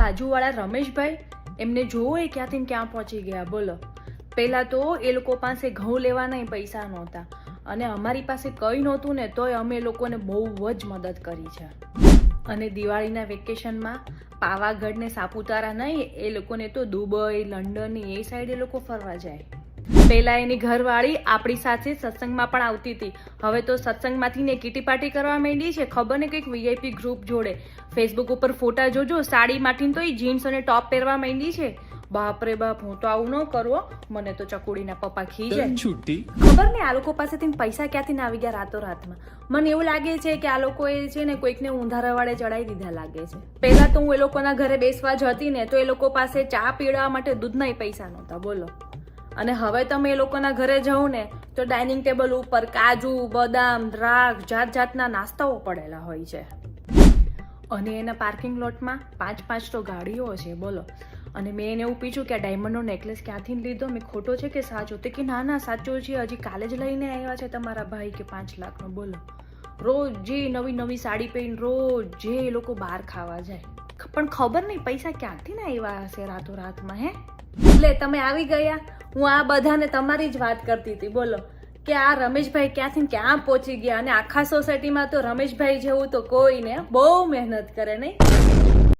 બાજુવાળા રમેશભાઈ, એમને જોવો એ ક્યાંથી ને ક્યાં પહોંચી ગયા બોલો. પહેલાં તો એ લોકો પાસે ઘઉં લેવાના પૈસા નહોતા અને અમારી પાસે કંઈ નહોતું ને તોય અમે લોકોને બહુ જ મદદ કરી છે. અને દિવાળીના વેકેશનમાં પાવાગઢ ને સાપુતારા નહીં, એ લોકોને તો દુબઈ, લંડન એ સાઈડ એ લોકો ફરવા જાય. પહેલાં એની ઘરવાળી આપણી સાથે સત્સંગમાં પણ આવતી હતી. હવે તો સત્સંગમાંથી ને કીટી પાર્ટી કરવા માંડી છે. ખબર ને કંઈક VIP ગ્રુપ જોડે. ફેસબુક ઉપર ફોટા જોજો, સાડીમાંથી તો એ જીન્સ અને ટોપ પહેરવા માંડી છે. બાપ રે બાપ, હું તો આવું ન કરવો, મને તો ચકુડીના પપ્પા ખીજાય. ખબર ને આ લોકો પાસેથી પૈસા ક્યાંથી આવી ગયા રાતોરાતમાં. મને એવું લાગે છે કે આ લોકોએ છે ને કોઈકને ઊંધા રવાડે ચડાવી દીધા લાગે છે. પહેલા તો હું એ લોકોના ઘરે બેસવા જતી ને તો એ લોકો પાસે ચા પીવડાવવા માટે દૂધના પૈસા નહોતા બોલો. અને હવે તમે એ લોકોના ઘરે જાઓ ને તો ડાઇનિંગ ટેબલ ઉપર કાજુ, બદામ, દ્રાક્ષ, જાત જાતના નાસ્તાઓ પડેલા હોય છે. અને એના પાર્કિંગ લોટમાં 5 તો ગાડીઓ છે બોલો. અને મેં એને એવું પૂછ્યું કે આ ડાયમંડનો નેકલેસ ક્યાંથી લીધો, મેં ખોટો છે કે સાચો? તે કે ના ના સાચો છે, હજી કાલે જ લઈને આવ્યા છે તમારા ભાઈ કે 5 લાખનો બોલો. રોજ જે નવી સાડી પહેરીને રોજ જે એ લોકો બહાર ખાવા જાય, પણ ખબર નહીં પૈસા ક્યાંથી ના આવ્યા હશે રાતોરાતમાં. હે એટલે તમે આવી ગયા, હું આ બધાને તમારી જ વાત કરતી હતી બોલો કે આ રમેશભાઈ ક્યાંથી ક્યાં પહોંચી ગયા. અને આખા સોસાયટીમાં તો રમેશભાઈ જેવું તો કોઈ ને બહુ મહેનત કરે નહીં.